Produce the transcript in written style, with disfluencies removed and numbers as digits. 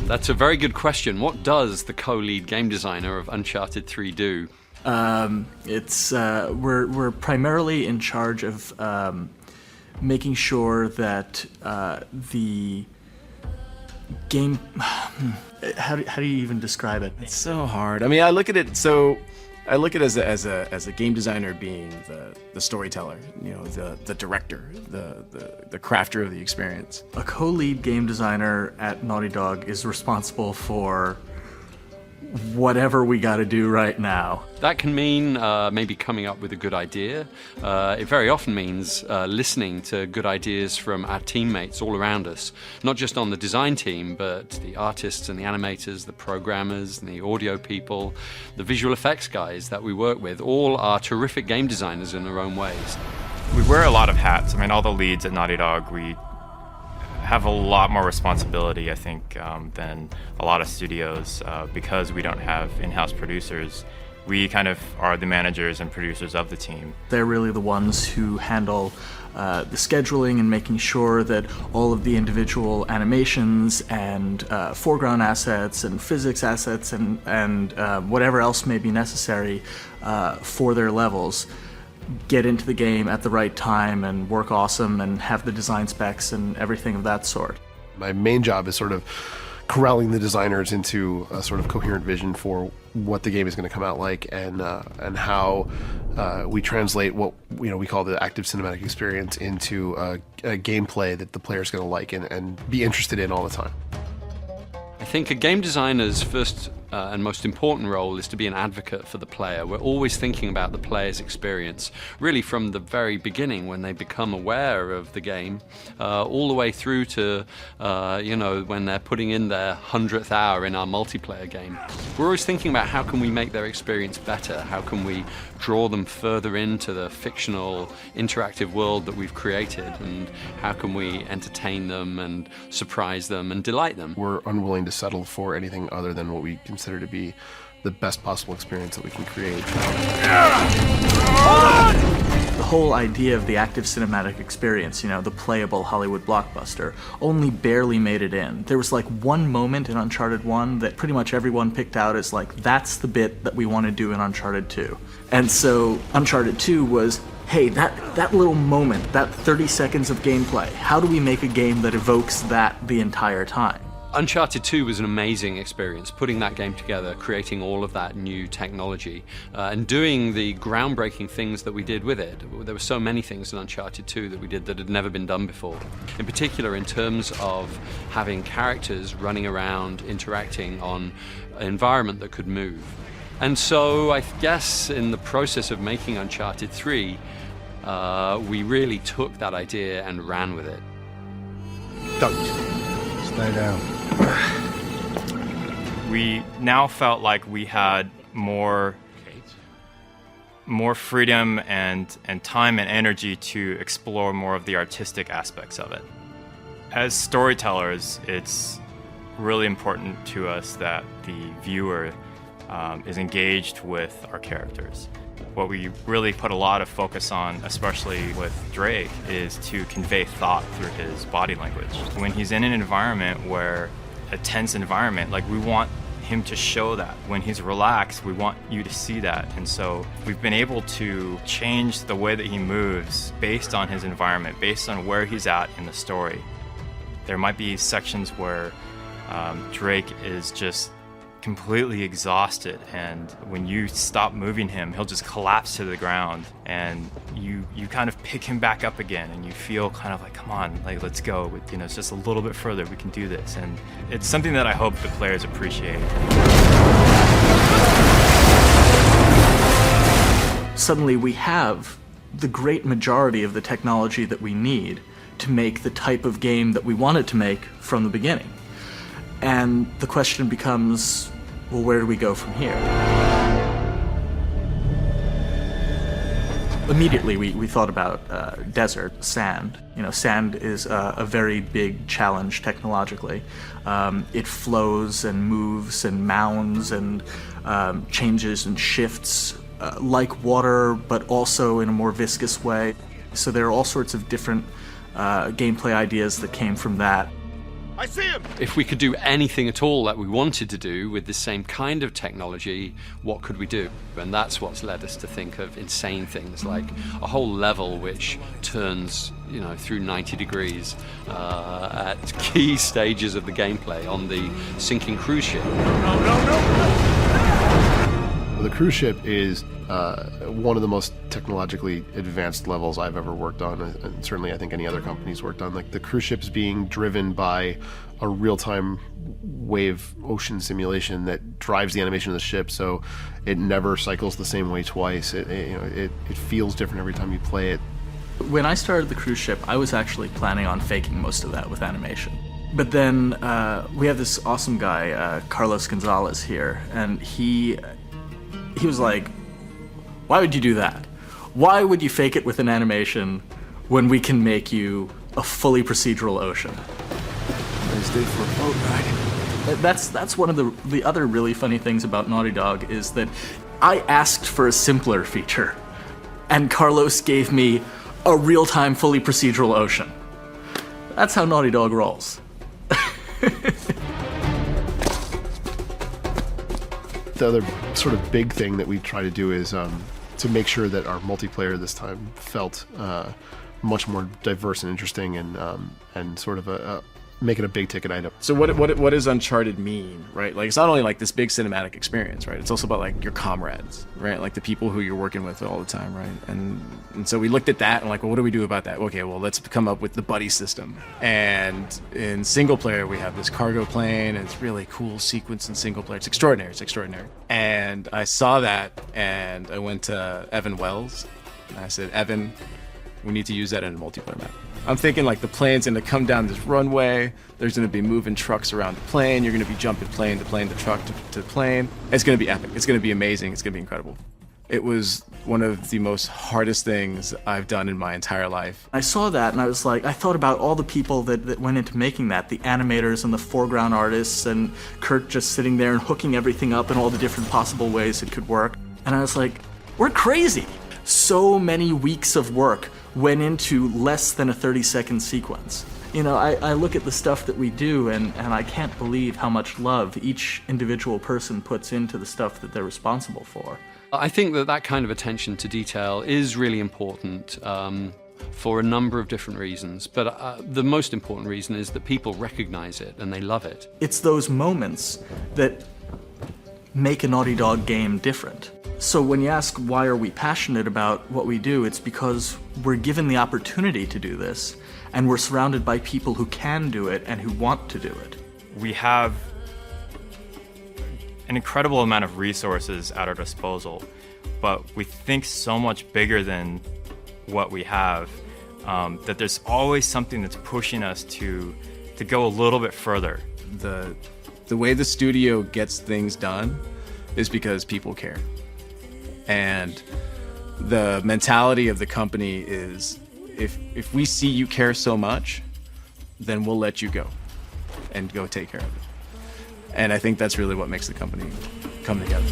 That's a very good question. What does the co-lead game designer of Uncharted 3 do? We're primarily in charge of making sure that the game. How do you even describe it? It's so hard. I mean, I look at it as a game designer being the storyteller, you know, the director, the crafter of the experience. A co-lead game designer at Naughty Dog is responsible for whatever we got to do right now. That can mean maybe coming up with a good idea. It very often means listening to good ideas from our teammates all around us, not just on the design team, but the artists and the animators, the programmers and the audio people, the visual effects guys that we work with. All are terrific game designers in their own ways. We wear a lot of hats. I mean, all the leads at Naughty Dog, we have a lot more responsibility, I think, than a lot of studios because we don't have in-house producers. We kind of are the managers and producers of the team. They're really the ones who handle the scheduling and making sure that all of the individual animations and foreground assets and physics assets and whatever else may be necessary for their levels get into the game at the right time and work awesome and have the design specs and everything of that sort. My main job is sort of corralling the designers into a sort of coherent vision for what the game is going to come out like, and how we translate what we call the active cinematic experience into a gameplay that the player is going to like and be interested in all the time. I think a game designer's first and most important role is to be an advocate for the player. We're always thinking about the player's experience, really from the very beginning when they become aware of the game, all the way through to when they're putting in their 100th hour in our multiplayer game. We're always thinking about how can we make their experience better, how can we draw them further into the fictional interactive world that we've created, and how can we entertain them and surprise them and delight them. We're unwilling to settle for anything other than what we consider to be the best possible experience that we can create. The whole idea of the active cinematic experience, the playable Hollywood blockbuster, only barely made it in. There was like one moment in Uncharted 1 that pretty much everyone picked out as like, that's the bit that we want to do in Uncharted 2. And so Uncharted 2 was, hey, that little moment, that 30 seconds of gameplay, how do we make a game that evokes that the entire time? Uncharted 2 was an amazing experience, putting that game together, creating all of that new technology, and doing the groundbreaking things that we did with it. There were so many things in Uncharted 2 that we did that had never been done before. In particular, in terms of having characters running around, interacting on an environment that could move. And so I guess in the process of making Uncharted 3, we really took that idea and ran with it. Don't. Stay down. We now felt like we had more freedom and time and energy to explore more of the artistic aspects of it. As storytellers, it's really important to us that the viewer is engaged with our characters. What we really put a lot of focus on, especially with Drake, is to convey thought through his body language. When he's in an environment where a tense environment, like we want him to show that. When he's relaxed, we want you to see that. And so we've been able to change the way that he moves based on his environment, based on where he's at in the story. There might be sections where Drake is just completely exhausted, and when you stop moving him, he'll just collapse to the ground, and you kind of pick him back up again, and you feel kind of like, come on, like let's go, it's just a little bit further, we can do this. And it's something that I hope the players appreciate. Suddenly we have the great majority of the technology that we need to make the type of game that we wanted to make from the beginning. And the question becomes, well, where do we go from here? Immediately, we thought about desert, sand. Sand is a very big challenge technologically. It flows and moves and mounds and changes and shifts like water, but also in a more viscous way. So there are all sorts of different gameplay ideas that came from that. I see him! If we could do anything at all that we wanted to do with the same kind of technology, what could we do? And that's what's led us to think of insane things like a whole level which turns, through 90 degrees at key stages of the gameplay on the sinking cruise ship. The cruise ship is one of the most technologically advanced levels I've ever worked on, and certainly I think any other company's worked on. Like, the cruise ship's being driven by a real-time wave ocean simulation that drives the animation of the ship, so it never cycles the same way twice. It feels different every time you play it. When I started the cruise ship, I was actually planning on faking most of that with animation. But then we have this awesome guy, Carlos Gonzalez here, and he was like, why would you do that? Why would you fake it with an animation when we can make you a fully procedural ocean? Nice day for a boat ride. That's one of the other really funny things about Naughty Dog is that I asked for a simpler feature, and Carlos gave me a real-time fully procedural ocean. That's how Naughty Dog rolls. The other sort of big thing that we try to do is to make sure that our multiplayer this time felt much more diverse and interesting, and sort of make it a big ticket item. So what does Uncharted mean, right? Like, it's not only like this big cinematic experience, right? It's also about like your comrades, right? Like the people who you're working with all the time, right? And so we looked at that and like, well, what do we do about that? Okay, well, let's come up with the buddy system. And in single player, we have this cargo plane, and it's really cool sequence in single player. It's extraordinary. And I saw that, and I went to Evan Wells, and I said, Evan, we need to use that in a multiplayer map. I'm thinking like the plane's gonna come down this runway, there's gonna be moving trucks around the plane, you're gonna be jumping plane to plane to truck to plane. It's gonna be epic, it's gonna be amazing, it's gonna be incredible. It was one of the most hardest things I've done in my entire life. I saw that and I was like, I thought about all the people that went into making that, the animators and the foreground artists, and Kurt just sitting there and hooking everything up in all the different possible ways it could work. And I was like, we're crazy. So many weeks of work went into less than a 30-second sequence. I look at the stuff that we do and I can't believe how much love each individual person puts into the stuff that they're responsible for. I think that kind of attention to detail is really important for a number of different reasons, but the most important reason is that people recognize it and they love it. It's those moments that make a Naughty Dog game different. So when you ask why are we passionate about what we do, it's because we're given the opportunity to do this, and we're surrounded by people who can do it and who want to do it. We have an incredible amount of resources at our disposal, but we think so much bigger than what we have, that there's always something that's pushing us to go a little bit further. The way the studio gets things done is because people care. And the mentality of the company is, if we see you care so much, then we'll let you go and go take care of it. And I think that's really what makes the company come together.